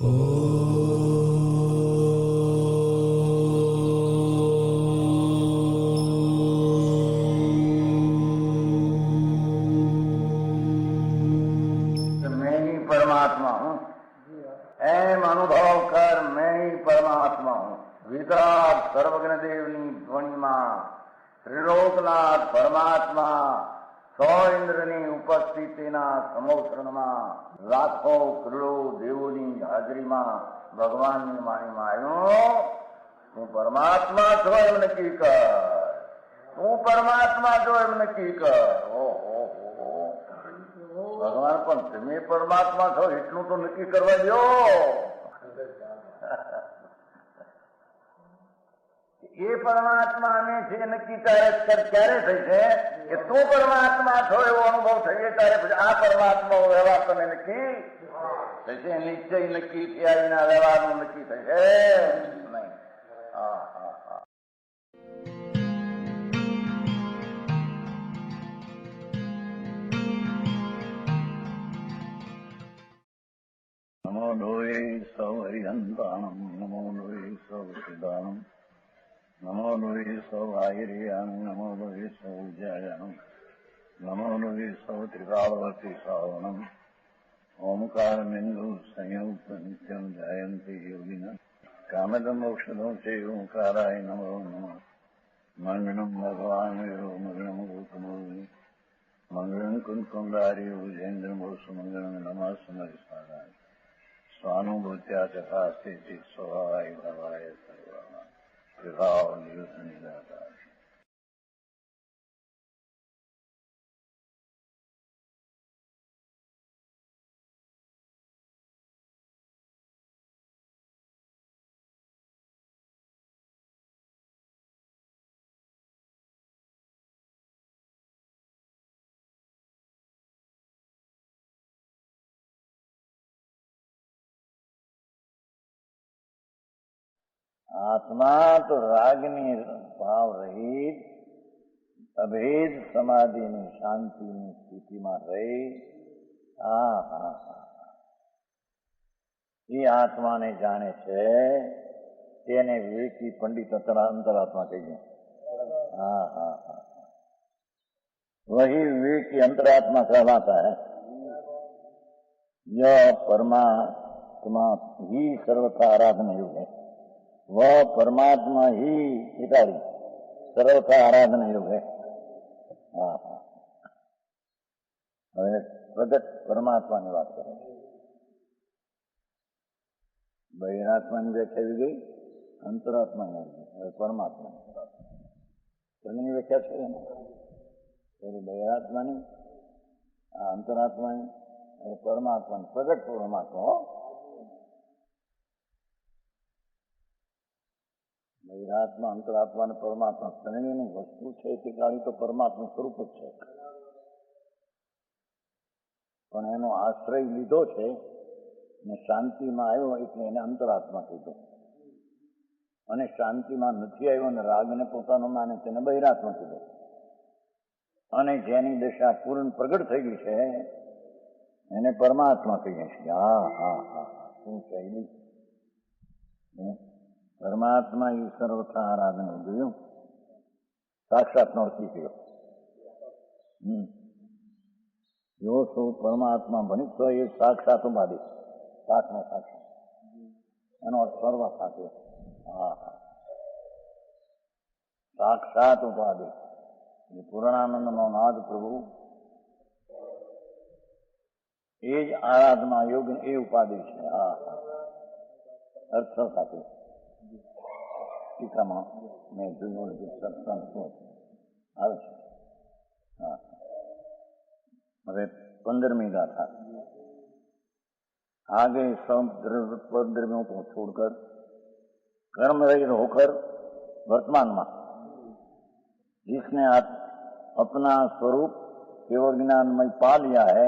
मैं ही परमात्मा हूँ, एम अनुभव कर मैं ही परमात्मा हूँ। वितराग सर्वज्ञ देवनी ध्वनिमा त्रिलोकनाथ परमात्मा सौ इंद्રની ઉપસ્થિતિના સમોત્સવમાં લાખો કરોડો દેવોની હાજરીમાં ભગવાનની વાણીમાં આવ્યો, તું પરમાત્મા છો એમ નક્કી કર, તું પરમાત્મા છો એમ નક્કી કર. ઓહો, ભગવાન પણ તમે પરમાત્મા છો એટલું તો નક્કી કરવા દો. એ પરમાત્માને છે નક્કી ક્યારે થઈ છે કે તું પરમાત્મા છો એવો અનુભવ થઈએ ત્યારે પછી આ પરમાત્મા વ્યવહાર તને નક્કી થશે. નિશ્ચય નક્કી થયા વિના વ્યવહારનું નક્કી થશે નહીં. હા હા હા. નમો લોહે સૌ હરિહંતાણમ, નમો લોહે સૌ સિદ્ધાણમ, નમો લોહે સૌ આયર્યાણમ, નમો લોહે સૌ જયાણમ, નમો લોહે સૌ ત્રિકાળવતી શ્રાવણમ. ઓમકાર બિંદુ સંયુક્ત નિત્યમ જયંતી યોગિના કામદમ ઔષધો છે ઓંકારાય નમો નમઃ. મંગળમ ભગવાન વિરો મંગળમ ગૌતમોર્મિ મંગળમ કુંકુંડારી ભુજેન્દ્ર મોસુ મંગળમ નમઃ સમરિસારાય સ્વાનુભૂત્યા તથાસ્તિ સ્વભાવાય ભવાય સર્વા વિભાવ નિયુત નિરાકાર. આત્મા તો રાગની ભાવ રહિત અભેદ સમાધિની શાંતિની સ્થિતિમાં રહી હા હા હા એ આત્માને જાણે છે તેને વિવેકી પંડિત અંતરાત્મા કહી દે. હા હા હા वही विवेकी अंतरात्मा कहलाता है. यह परमात्मा ही सर्वथा आराधना योग है, वह परमात्मा ही हिताड़ी सर्वथा आराधना योग है. હા હા હવે પ્રગટ પરમાત્માની વાત કરે છે. બહિરાત્માની વ્યાખ્યા આવી ગઈ, અંતરાત્માની આવી ગઈ, હવે પરમાત્માની ત્રણની વ્યાખ્યા છે ને. પેલી બહિરાત્માની, આ અંતરાત્માની અને પરમાત્માની. પ્રગટ પરમાત્મા બહિરાત્મા અંતરાત્મા અને પરમાત્મા ત્રણેયની વસ્તુ છે તે કાળી તો પરમાત્મા સ્વરૂપ જ છે, પણ એનો આશ્રય લીધો છે ને શાંતિમાં આવ્યો એટલે એને અંતરાત્મા કીધો, અને શાંતિમાં નથી આવ્યો અને રાગને પોતાનો માને તેને બહિરાત્મા કીધો, અને જેની દશા પૂર્ણ પ્રગટ થઈ ગઈ છે એને પરમાત્મા કહીએ છીએ. હા હા હા હા શું કહેલી પરમાત્મા એ સર્વથા આરાધના જોયું. સાક્ષાત નો અર્થ થયો જો શું પરમાત્મા ભણિત તો એ સાક્ષાત ઉપાધિ સાક્ષનો સાક્ષાત એનો અર્થ સર્વ સાથે. હા હા સાક્ષાત ઉપાધિ પૂર્ણાનંદ નો નાદ પ્રભુ એ જ આરાધના યોગ એ ઉપાધિ છે. હા હા અર્થ સાથે ટીકામાં મેં જોયું સત્સંગ શું આવે છે. હા હવે 15મી गाथा. आगे सब द्रव्यों को छोड़कर कर्म रहित होकर वर्तमान में जिसने अपना स्वरूप केवल ज्ञानमय पा लिया है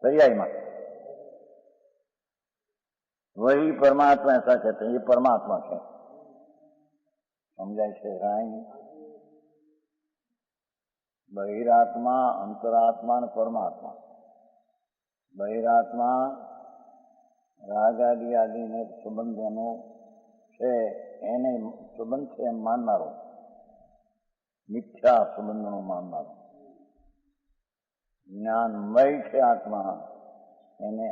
पर्याय में, वही परमात्मा ऐसा कहते हैं. ये परमात्मा है. समझाय છે રાય? બહિરાત્મા, અંતરાત્મા અને પરમાત્મા. બહિરાત્મા રાગ આદિને સંબંધ એનો છે, એને સંબંધ છે એમ માનનારો, મિથ્યા સંબંધનો માનનારો, જ્ઞાનમય છે આત્મા એને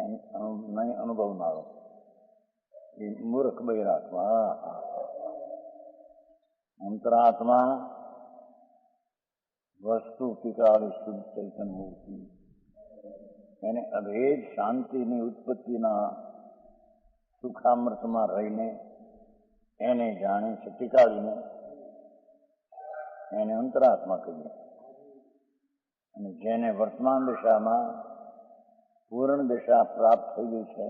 નહીં અનુભવનારો એ મૂર્ખ બૈરાત્મા. અંતરાત્મા વસ્તુ ટીકાળી શુદ્ધ ચૈતન્ય મૂર્તિ, એને અભેદ શાંતિની ઉત્પત્તિના સુખામૃતમાં રહીને એને જાણે છે, ટીકાળીને એને અંતરાત્મા કહીએ. અને જેને વર્તમાન દિશામાં પૂર્ણ દિશા પ્રાપ્ત થઈ ગઈ છે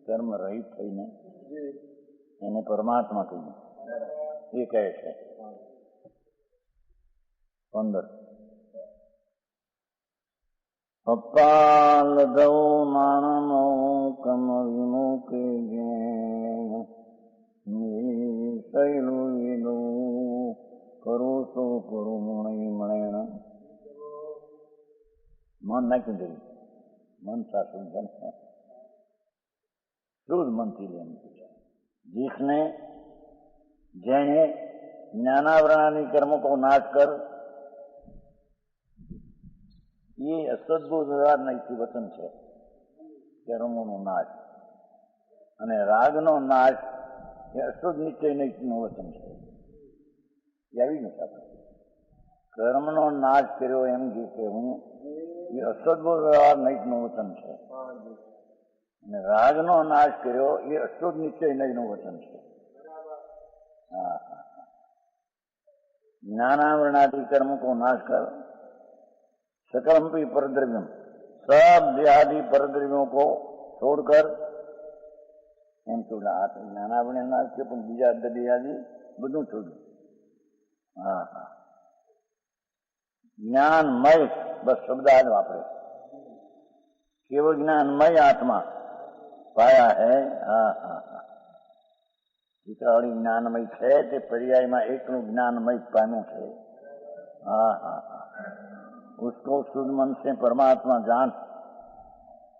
કર્મ રહિત થઈને, એને પરમાત્મા કહીએ. એ કહે છે 15 અપાલદૌ માણમો કમ વિમુકે શૈલો વેદો કરોસો કરુમણી મળેણ. મન નાખ્યું જોયું, મન શાસન શુદ્ધ મનથી લેવું. जिसने જેને જ્ઞાનાવરણાની કર્મ કો નાશ કર, એ અસદબોધ નૈતિક વચન છે, કર્મોનો નાશ. અને રાગનો નાશ એ અશુદ્ધ નિશ્ચય નૈતિકનું વચન છે. એ આવી નથી આપણે કર્મનો નાશ કર્યો એમ કે હું, એ અસદબોધ વ્યવહાર નૈતિકનું વચન છે. અને રાગનો નાશ કર્યો એ અશુદ્ધ નિશ્ચય નૈતિકનું વચન છે. ज्ञानावरणादि कर्म को नाश कर, सकलम्पी परद्रव्यम, सब देहादि परद्रव्यों को छोड़कर, एम छोड़ा ज्ञानावरण नाश के पण बीजा देहादि બધું છોડ્યું. જ્ઞાનમય બસ શબ્દ આજ વાપરે, કેવળ જ્ઞાનમય આત્મા પાયા હૈ. ટીકાવાળી જ્ઞાનમય છે તે પર્યાયમાં એકનું જ્ઞાનમય પામ્યું છે. उसको शुद्ध मन से परमात्मा जान,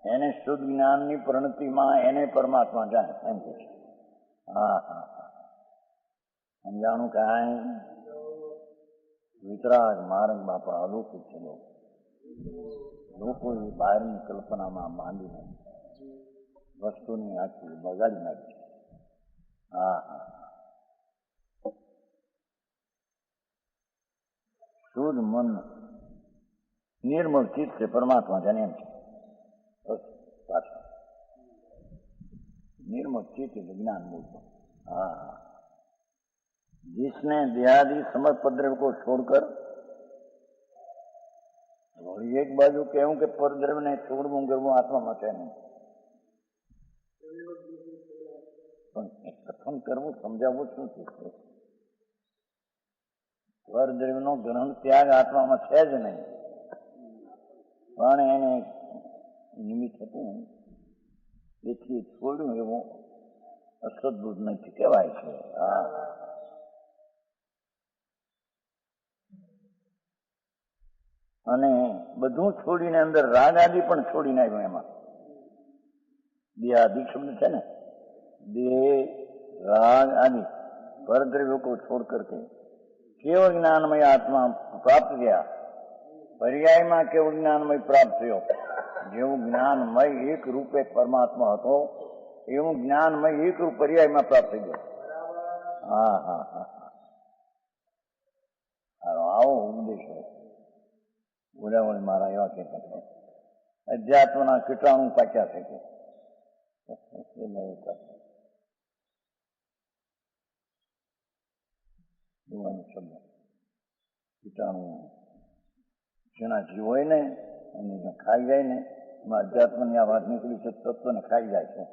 એને શુદ્ધ જ્ઞાનની પરિણતિમાં એને પરમાત્મા જાણ એમ કે છે. સમજાણું કાંઈ વિતરાગ માર્ગ બાપા અલૌકિક છે. લોકો બહારની કલ્પનામાં માંડીને વસ્તુની આખી બગાડી નાખી. શુદ્ધ મન निर्मल चित्त से परमात्मा जाने एम છે. પાછળ निर्मल चित्त એટલે જ્ઞાન મૂળ. जिसने देहादि समस्त पद्रव्य को छोड़कर, एक बाजू कहूं कि परद्रव्य ने छोड़વું કરવું આત્મામાં છે નહીં, પણ કથન કરવું સમજાવવું શું છે? પરદ્રવ્યનો ગ્રહણ ત્યાગ આત્મામાં છે જ નહીં, પણ એને નિમિત્ત હતું એથી છોડ્યું એવું અસદબુદ્ધ નથી કહેવાય છે. અને બધું છોડીને અંદર રાગ આદિ પણ છોડીને આવ્યું. એમાં દેહાદિ શબ્દ છે ને, देह राग आदि परद्रव्यों को छोड़ करके केवल ज्ञानमय आत्मा प्राप्त किया. पर्याय में केवल ज्ञानमय प्राप्त थयो. જેવું જ્ઞાનમય એક રૂપે પરમાત્મા હતો એવું જ્ઞાનમય એક રૂપ પર્યાયમાં પ્રાપ્ત થઈ ગયો. આવો ઉપદેશ હોય. ઉડાવણ મારા એવા કહેતા અધ્યાત્મના કીટાણુ પાક્યા છે કે શબ્દ કીટાણુ જેના જીવ હોય ને એને ખાઈ જાય ને, એમાં અધ્યાત્મની આ વાત નીકળી છે, તત્વને ખાઈ જાય છે.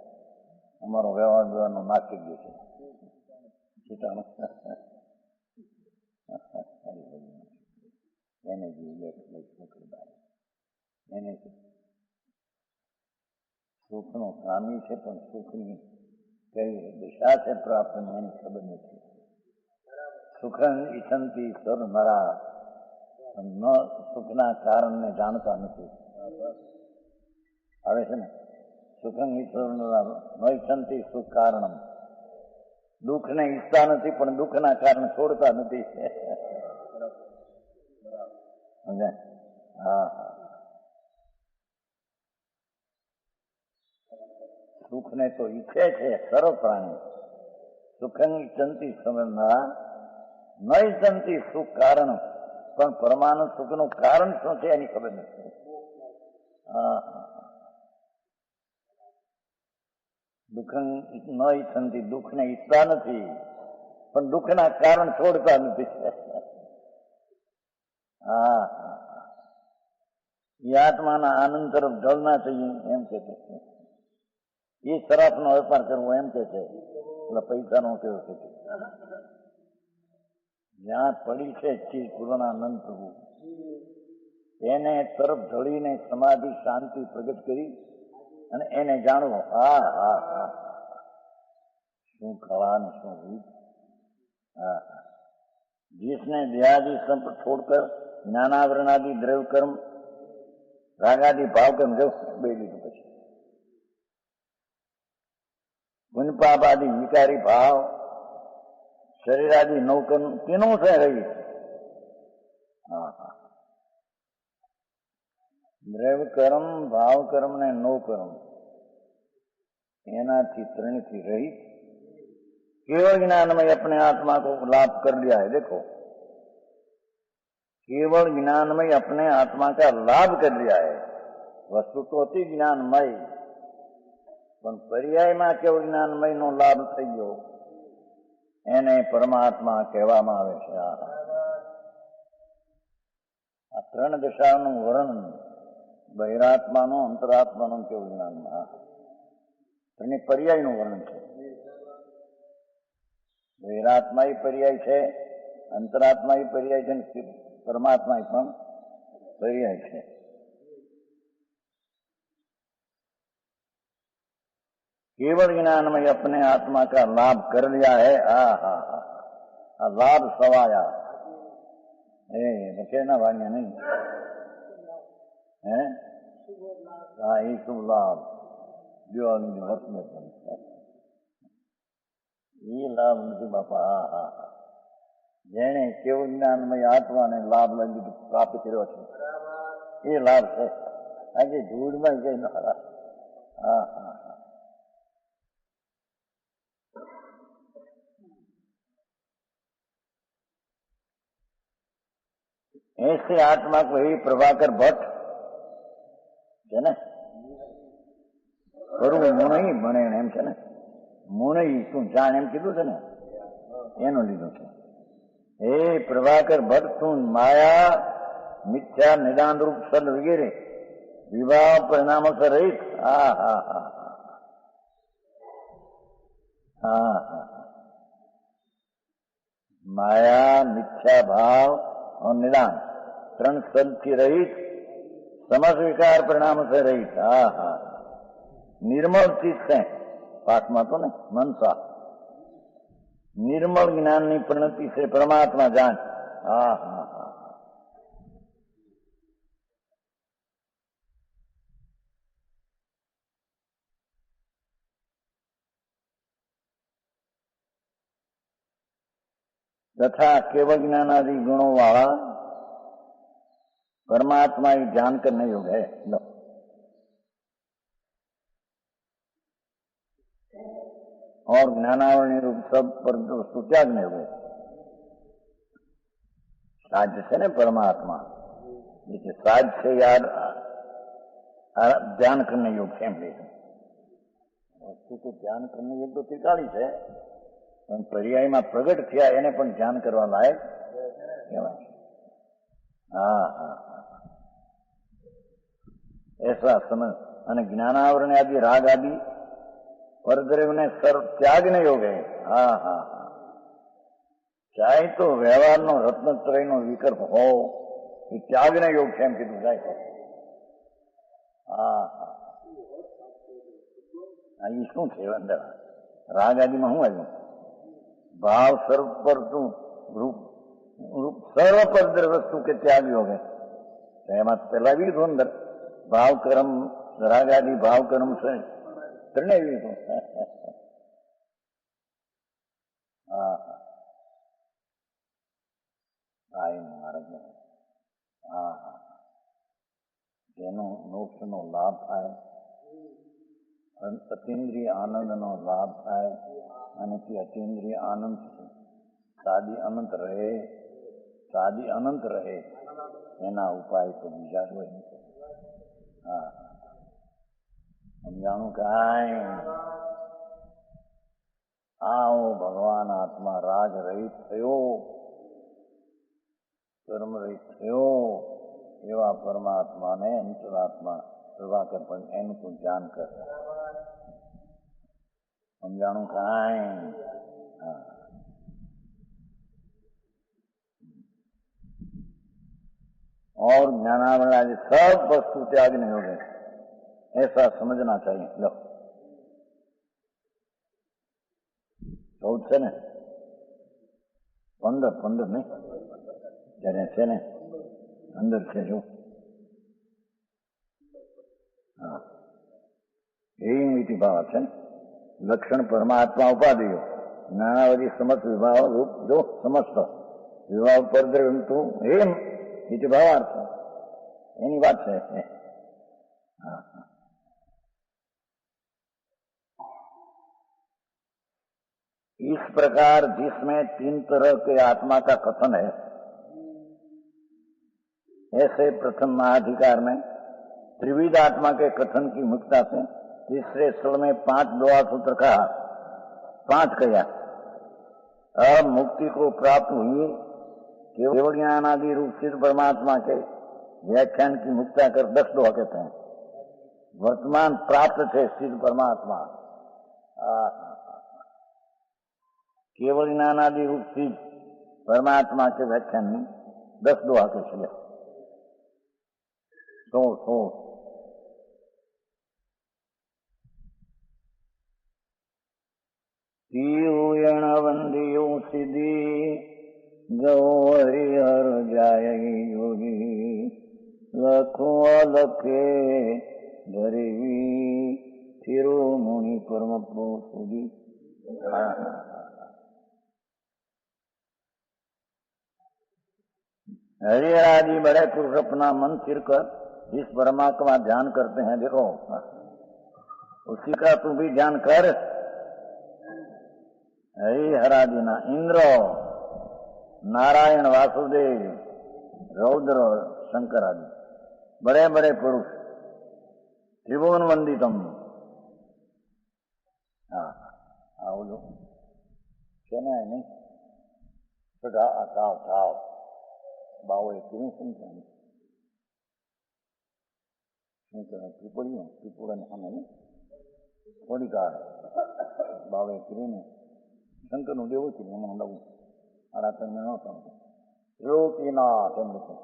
અમારો વ્યવહાર વ્યવહારનો નાશ થઈ ગયો છે કીટાણુ. એને એને સુખનો સ્વામી છે, પણ સુખની કઈ દિશા છે પ્રાપ્ત એની ખબર નથી. સુખન ઈચ્છંતી સર નરા, ન સુખના કારણને જાણતા નથી. આવે છે ને, સુખં ઈશ્વરનું સુખ કારણમ. દુઃખને ઈચ્છતા નથી પણ દુઃખના કારણ છોડતા નથી. હા, સુખને તો ઈચ્છે છે સર્વ પ્રાણી. સુખં ઈચ્છંતી સમજના ન ઈચ્છંતી સુખ કારણ, પણ પરમાનુ સુખનું કારણ શું છે એની ખબર નથી. હા, દુઃખં ન ઈચ્છંતી, દુઃખને ઈચ્છતા નથી પણ દુઃખના કારણ છોડતા નથી. હા, એ આત્માના આનંદ તરફ ઢળના જોઈએ એમ કે છે. એ શરાબનો વેપાર કરવો એમ કે છે, એટલે પૈસાનો કેવો છે. જ્યાં પડી છે ચીજ પૂર્ણાનંદ પ્રભુ, એને તરફ ઢળીને સમાધિ શાંતિ પ્રગટ કરી અને એને જાણવો. હા હા હા, શું કળા ને શું રીત. હા, जिसने देहादि संपत्ति छोड़कर ज्ञानावरणादि द्रव्य कर्म रागादि भाव कर्म जो બે લીધું પછી પુનપાપાદि વિકારી ભાવ શરીરાદि નૌકર્મ તેનું છે રહી. હા હા, દ્રવ્ય કર્મ ભાવ કર્મ ને નૌ કર્મ એનાથી ત્રણથી रहित केवल ज्ञान में अपने आत्मा को लाभ कर लिया है. देखो, केवल ज्ञानमय अपने आत्मा का लाभ कर लिया है. वस्तु तो होती ज्ञानमय, પણ પર્યાયમાં કેવળ જ્ઞાનમય નો લાભ થઈ ગયો એને પરમાત્મા કહેવામાં આવે છે. આ ત્રણ દશાનું વર્ણન બહિરાત્માનું, અંતરાત્માનું, કેવળ જ્ઞાનમાં એની પર્યાયનું વર્ણન છે. બહિરાત્મા એ પર્યાય છે, અંતરાત્મા એ પર્યાય છે, પરમાત્મા એ પણ પર્યાય છે. केवल ज्ञान में अपने आत्मा का लाभ कर लिया है. हा, लाभ सवाया कहना वाण्य नहीं है. हाँ, ये शुभ लाभ जो मत में ये लाभ નથી બાપા. હા, જેને કેવળ જ્ઞાનમય આત્માને લાભ લઈ પ્રાપ્ત કર્યો છે એ લાભ છે. આજે ધૂળમાં જઈ. હા હા, ऐसे आत्मा को ही प्रभाकर भट्ट છે ને, કરવું મુનઈ ભણે એમ છે ને. મુનઈ તું જાણ એમ કીધું છે ને, એનું લીધું છે. હે પ્રભાકર ભટ્ટ, તું માયા મિથ્યા નિદાન રૂપ સદ વગેરે વિવાહ પરિણામો से रहित. હા હા હા હા હા, माया मिथ्या भाव और निदान त्रण सद की रहित, समस्त विकार परिणाम से रहित. हा हा, निर्मल चीज से आत्मा तो नहीं मनसा निर्मल ज्ञान ની પરિણતિ से परमात्मा जान. હા હા હા, तथा केवल ज्ञानादि गुणों वाला परमात्मा ही ध्यान करने योग है. लो, और ज्ञानावरण रूप सब पर वस्तु त्यागने योग. साध्य से ने परमात्मा जैसे साध्य से यार ध्यान करने योग है. वस्तु को ध्यान करने योग तो त्रिकाળી છે, પણ પર્યાયમાં પ્રગટ થયા એને પણ ધ્યાન કરવા લાયક કહેવાય. હા હા, ऐसा समझ. અને જ્ઞાનાવરણ આદि રાગ આદि પરદ્રવ્યને સર્વ ત્યાગને યોગ है. હા હા હા, ચાહે તો વ્યવહારનો રત્નત્રયનો વિકલ્પ હો એ ત્યાગને યોગ છે એમ કીધું જાય તો. હા હા, એ શું છે અંદર રાગ આદિમાં શું આવ્યું? भाव सर्व पर तू रूप रूप सर्व पर वस्तु के त्याग योग है. એમાં પેલા બી અંદર ભાવ કર્મ રાગ આદि ભાવ કર્મ से ત્રણેય હા હા એ માર્ગ હા હા જેનો મોક્ષનો લાભ થાય, અતિન્દ્રિય આનંદનો લાભ થાય અને તે અતિન્દ્રિય આનંદ સાદી અનંત રહે, સાદી અનંત રહે, એના ઉપાય તો બીજા હોય નહીં. હા સમજાણું કાંઈ આવો ભગવાન આત્મા રાજ રહિત થયો, કર્મ રહિત થયો, એવા પરમાત્માને અંતરાત્મા પ્રભાકર પણ એનું પણ ધ્યાન કરે. સમજાણું કાંઈ હા और ज्ञानावराज सब वस्तु त्यागने हो गए, ऐसा समझना चाहिए. लो 14 છે ને 15 નહીં જયારે છે ને અંદર છે જો હા એ મિતિ ભાવ છે ને લક્ષણ પરમાત્મા ઉપાધિઓ જ્ઞાનાવધિ સમસ્ત વિભાવ રૂપ જો સમસ્ત વિભાવ પર દ્રંતુ એમ મિતિ ભાવાર્થ એની વાત છે. હા इस प्रकार जिसमें 3 तरह के आत्मा का कथन है, ऐसे प्रथम महाधिकार में त्रिविध आत्मा के कथन की मुख्यता से तीसरे स्थल में 5 द्वा सूत्र का 5 कया. अब मुक्ति को प्राप्त हुई केवल ज्ञानादि रूप सिद्ध परमात्मा के व्याख्यान की मुक्ता कर 10 दोहा कहते हैं. वर्तमान प्राप्त थे सिद्ध परमात्मा केवल ज्ञानादि रूप सिद्ध परमात्मा के व्याख्यान में 10 दोहा के चले. तो तीयण वंदियो सिद्धि गौ हरिहर जाय योगी लखो लखे धरवी थिरो मुनि परम सुधी. हरिहर आदि बड़े पुरुष अपना मन स्थिर कर जिस परमात्मा ध्यान करते हैं, देखो उसी का तू भी ध्यान कर. हरिहरादि ना इंद्र नारायण वासुदेव रौद्र शंकर आदि बड़े बड़े पुरुष त्रिभुवन वंदितम. हाँ बोलो कहना है नहीं ठाव બાવોએ કેવું સમજાયું શું કહે પીપળીઓ પીપળાની સામે થોડી કાળ બાવોએ કરીને શંકરનું દેવું છે એમાં નવું આડા તમને ન સમજો ત્રિલોકીનાથ એમ લખું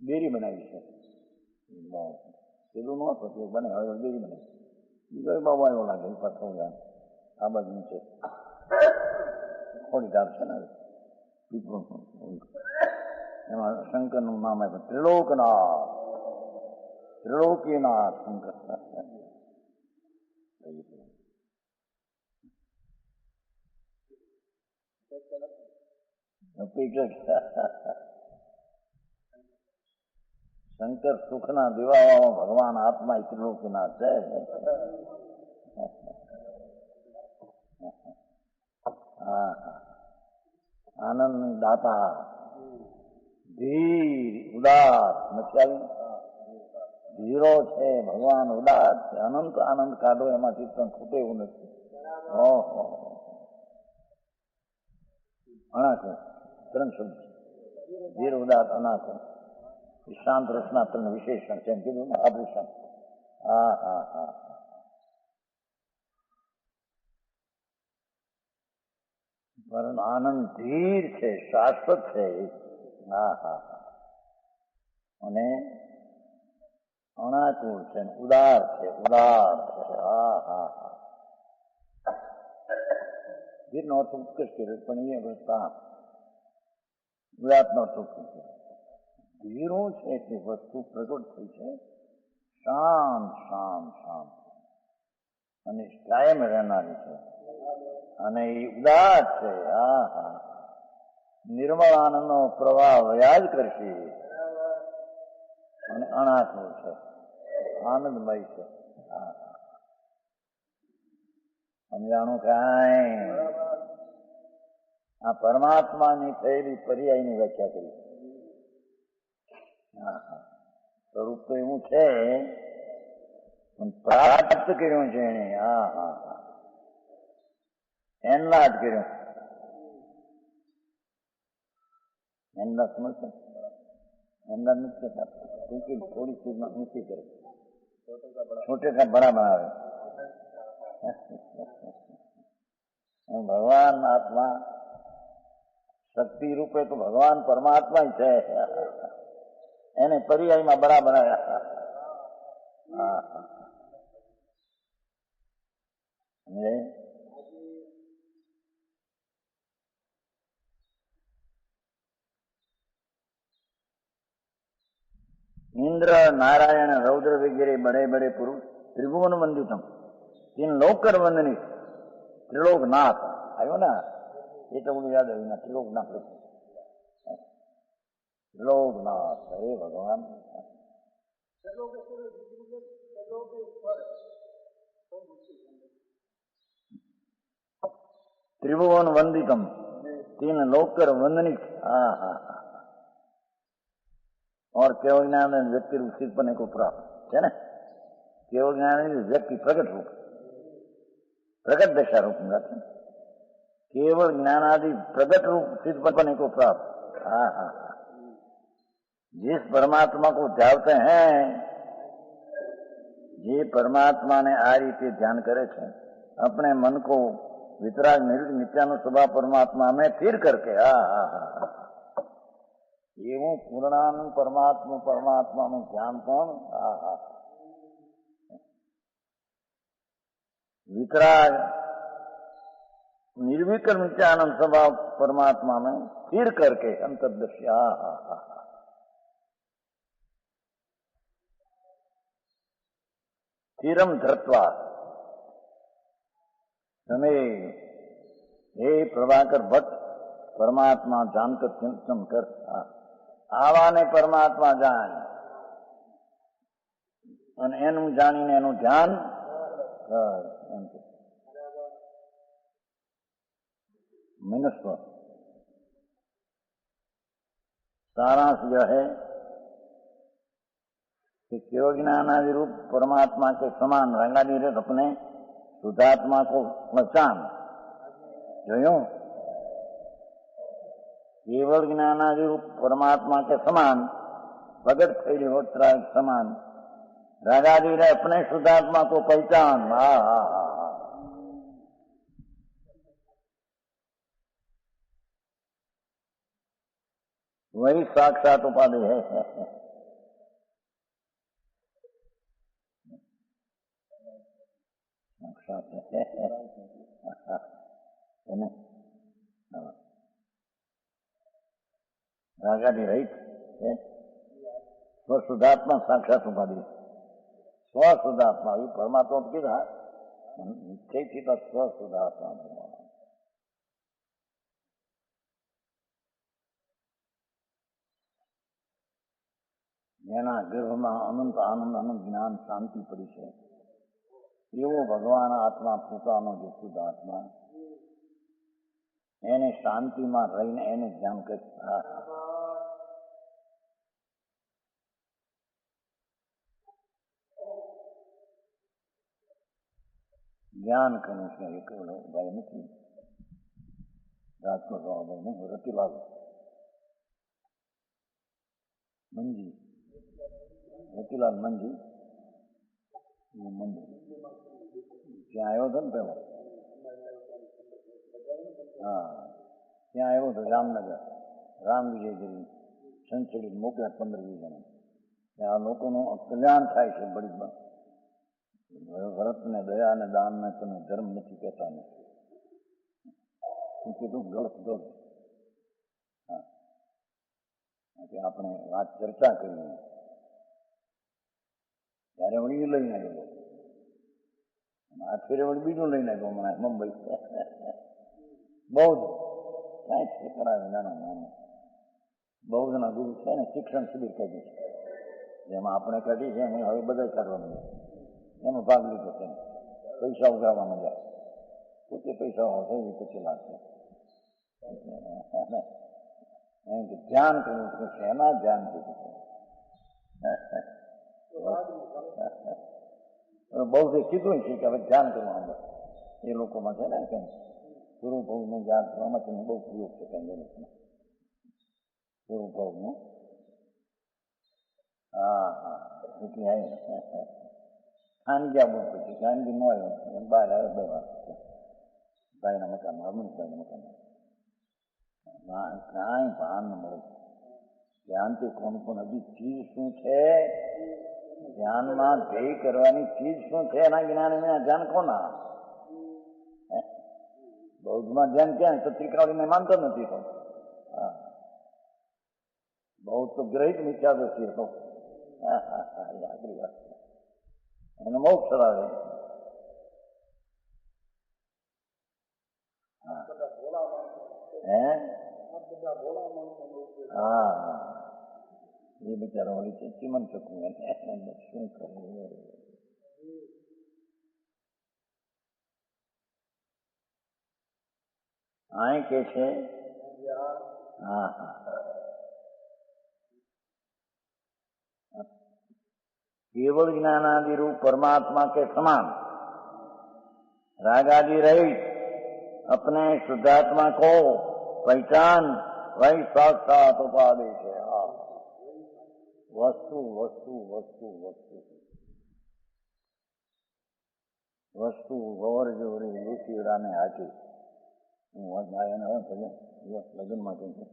ડેરી બનાવી છે પેલું ન હતું બને હવે ડેરી બનાવી બીજો બાબો આવ્યો લાગે પાછો આ બાજુ નીચે થોડી ધાર છે ને એમાં શંકરનું નામ આપ્યું ત્રિલોકનાથ, ત્રિલોકીનાથ શંકર. શંકર સુખના દિવાવામાં ભગવાન આત્મા ત્રિલોકીનાથ છે. આનંદ દાતા ધીર ઉદાર નથી ધીરો છે ભગવાન ઉદાર છે. અનંત આનંદ કાઢો એમાંથી પણ ખૂટે એવું નથી. ઓહો અનાકો 3 શબ્દ ધીર ઉદાર અનાકો શાંત રચના 3 વિશેષણ છે એમ કીધું ને આભૂષણ. હા હા હા પરંતુ આનંદ ધીર છે શાશ્વત છે. હા હા હા અને અનાકુળ છે ઉદાર છે ઉદાર છે. હા હા હા ધીરનો અર્થ ઉત્કૃષ્ટ કર્યો પણ એ અવસ્થા ઉદારનો અર્થ ઉત્કૃષ્ટ. વિરું છે તે વસ્તુ પ્રગટ થઈ છે, શાંત શાંત શાંત અને કાયમ રહેનારી છે, અને એ ઉદાસ છે. હા હા, નિર્મળ આનંદનો પ્રવાહ વયા જ કરશે, અને અણાતું છે, આનંદમય છે. હા હા, સમજાણું કાંઈ? આ પરમાત્માની થયેલી પર્યાયની વ્યાખ્યા કરી. હા હા, સ્વરૂપ તો એવું છે પણ પ્રાપ્ત કર્યું છે એને. હા હા હા, એનલાટ કર્યું. એનલાટ સમજશે? એનલાટ નથી કરતા, ટૂંકી થોડી ચીજમાં ઊંચી કરે, છોટે કા બડા બનાવે. ભગવાન આત્મા શક્તિ રૂપે તો ભગવાન પરમાત્મા છે, એને પર્યાયમાં બડા બનાવ્યા. હા હા, इंद्र नारायण रौद्र वगैरह बड़े बड़े पुरुष त्रिभुवन वंदितम तीन लोकर वंदनी त्रिलोकनाथ आयो ना, ये तो मुझे याद है ना, त्रिलोकनाथ त्रिलोकनाथ, अरे भगवान त्रिभुवन वंदितम तीन लोकर वंदनी. हाँ हाँ हाँ, और केवल ज्ञान व्यक्ति रूप सिद्ध बने को प्राप्त है ना. केवल ज्ञान व्यक्ति प्रकट रूप, प्रकट दशा रूप में केवल ज्ञानादि प्रकट रूप सिद्ध बने को प्राप्त. हाँ हाँ हाँ, जिस परमात्मा को ध्यानते हैं, જે પરમાત્માને આ રીતે ધ્યાન કરે છે, अपने मन को वितराग नित्यानु स्वभाव परमात्मा में स्थिर करके. हाँ हाँ हाँ, એવું પૂર્ણાનંદ પરમાત્માનું ધ્યાન પણ. હા હા, वितराग निर्विकल्प नित्यानंद स्वभाव परमात्मा में स्थिर करके अंतर्दर्शी. हाँ हाँ हाँ, स्थिरम धृत्वा તમે हे प्रभाकर भट्ट परमात्मा जानकर चिंतन कर. આવાને પરમાત્મા જાણ અને એનું જાણીને એનું ધ્યાન કર. એમ मनुष्य सारांश यह है कि केवल ज्ञानादि रूप परमात्मा के समान रंगादि रथ अपने शुद्धात्मा को पहचान जो केवल ज्ञानादि रूप परमात्मा के समान प्रगट थैली होत्रा समान रागादि रहे अपने शुद्धात्मा को पहचान. हा हा हा, वही साक्षात उपाधि है. साक्षात है ना, रागादि रहित है स्वशुद्धात्मा साक्षात उपाधि. स्वशुद्धात्मा ये परमात्मा तो किधा निश्चय थी तो स्वशुद्धात्मा એના ગર્ભમાં અનંત આનંદ અનંત જ્ઞાન શાંતિ પડી છે. એવો ભગવાન આત્મા પોતાનો જે શુદ્ધ આત્મા એને શાંતિમાં રહીને એને ધ્યાન કરી. જ્ઞાન કર્યું છે એકલો ભાઈ નથી, રાજકોટ ભાઈ ને રતિલાલ મંજી, રતિલાલ મંજી મંદિર ત્યાં આવ્યો હતો ને પેલો. હા, ત્યાં આવ્યો હતો જામનગર, રામ વિજયગીરી સંચલિત મોકલ્યા 15-20 જણા. ત્યાં લોકોનું કલ્યાણ થાય છે. બળી ભરતને દયા અને દાનને તમે ધર્મ નથી કહેતા નથી. શું કીધું? ગળત ગળત. હા, આપણે વાત ચર્ચા કરીએ ત્યારે વળી લઈને આવ્યો, આ ફેરે વળી બીજું લઈને આવ્યો હમણાં મુંબઈ. બૌદ્ધ કાંઈ છે કરાવે નાનો નાનો બૌદ્ધના ગુરુ છે ને, શિક્ષણ શિબિર કાઢી છે, જેમાં આપણે કાઢી છે એમ હવે બધા કાઢવા માંડ્યા, એમાં ભાગ લીધો છે. પૈસા ઉગાડવા માંડ્યા, પોતે પૈસા હોય એવી પછી લાગશે એમ કે ધ્યાન કરવું છે. શેના ધ્યાન કીધું બૌદ્ધે કીધું છે કે હવે ધ્યાન કરવું અંદર એ લોકોમાં છે ને, કેમ ગુરુ ભાવનું ધ્યાન કરવામાં તેને બહુ પ્રયોગ છે કઈ જગતમાં ગુરુ ભાવનું. હા હા એટલે આવી ખાનગી બહુ પછી ખાનગી ન આવ્યો એમ બહાર આવે 2 વાર ભાઈના મકાનમાં, અમૃતભાઈના મકાનમાં. કાંઈ ભાન ન મળે ધ્યાનથી. કોણ પણ હજી ચીજ શું છે ધ્યાનમાં, ધ્યેય કરવાની ચીજ શું છે એના જ્ઞાન વિના ધ્યાન કોના? બૌદ્ધમાં ધ્યાન ક્યાં તો ત્રિકાળીને માનતો નથી તો. હા બૌદ્ધ તો ગ્રહિત મિથ્યાદર્શી હતો. આગળ વાત એને મોક્ષ આવે. હે હા એ બિચારા વળી છે ચીમન શકું એને શું કરવું. આ કે છે હા હા केवल ज्ञानादि रूप परमात्मा के समान रागादि रहित अपने शुद्धात्मा को पहचान वही साक्षात उपादेश है. वस्तु वस्तु वस्तु वस्तु वस्तु गौर जो લુસીડાને હાથી હું ગાયન લગ્નમાં કહું છું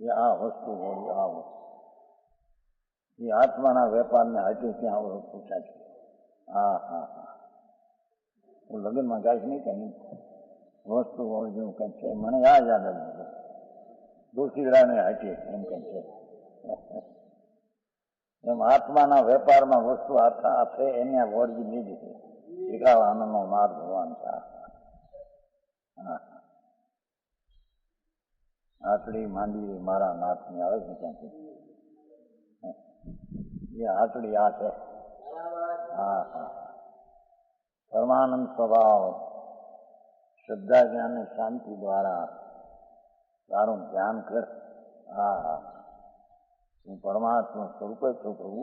એ આ વસ્તુ હોળી આ વસ્તુ એ આત્માના વેપારને હાથી ત્યાં પૂછા છે. હા હા હા હું લગ્નમાં ગાઈશ નહીં કઈ વસ્તુ હોય જેવું કંઈક છે મને આ યાદ આવ્યું લુસીડાને હાથી એમ કંઈક છે. એમ આત્માના વેપારમાં વસ્તુ આપે એને આ વળગી લીધી છે. શીખાવ આનંદનો માર્ગ ભગવાન છે. આટલી માંડી મારા નાથની આવે છે ક્યાંથી એ આટલી આ છે. હા હા પરમાનંદ સ્વભાવ શ્રદ્ધા જ્ઞાન અને શાંતિ દ્વારા તારું ધ્યાન કર. હા હા હું પરમાત્મા સ્વરૂપે છું પ્રભુ.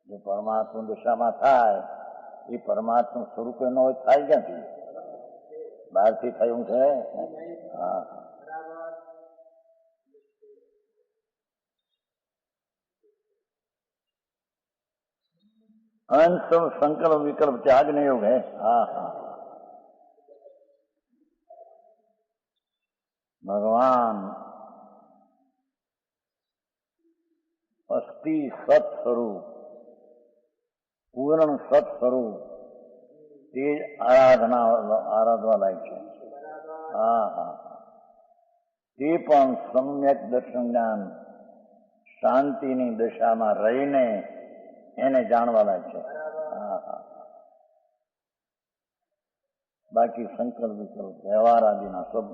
જો પરમાત્મા દિશામાં થાય એ પરમાત્મા સ્વરૂપે ન હોય થાય ક્યાંથી? બહારથી થયું છે. હા अंत संकल्प विकल्प त्याग नहीं हो गए. हाँ हाँ भगवान अस्थि सत स्वरूप पूर्ण सत स्वरूप તે આરાધવા લાયક છે. હા હા તે પણ સમ્યક દર્શન જ્ઞાન શાંતિની દશામાં રહીને એને જાણવા લાયક છે. હા હા બાકી સંકલ્પ વિકલ્પ વ્યવહાર આદિના સબ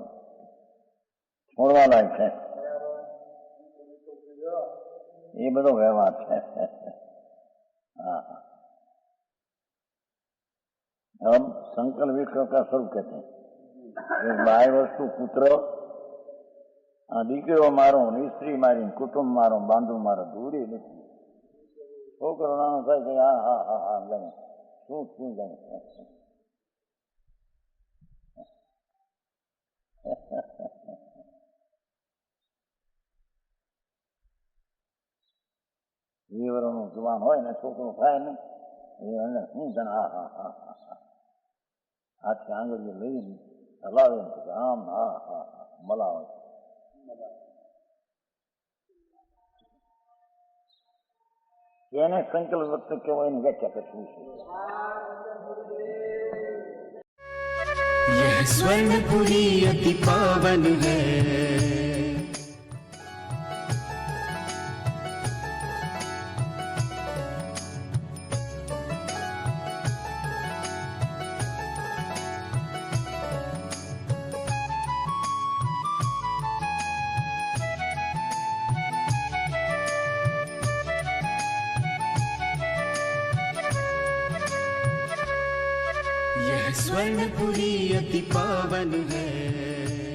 છોડવા લાયક છે. એ બધો વ્યવહાર છે. હા હા अब संकल्प विकल्प का स्वरूप कहते हैं. बाह्य वस्तु पुत्र આ દીકરીઓ મારો સ્ત્રી મારી કુટુંબ મારો બાંધુ મારો દૂરી નથી. છોકરો નાનો થાય છે હા હા હા હા ગમે શું શું ગમે જીવરનું જુવાન હોય ને છોકરો થાય ને શું જાણે હા હા હા હા હા હાથે આંગળીઓ લઈને હલાવે આમ હા હા હા મલાવે. એને સંકલ્પ વખત કહેવાય એની વ્યાખ્યા કરવી છે. यह स्वर्णपुरी अति पावन है, यह स्वर्णपुरी अति पावन है।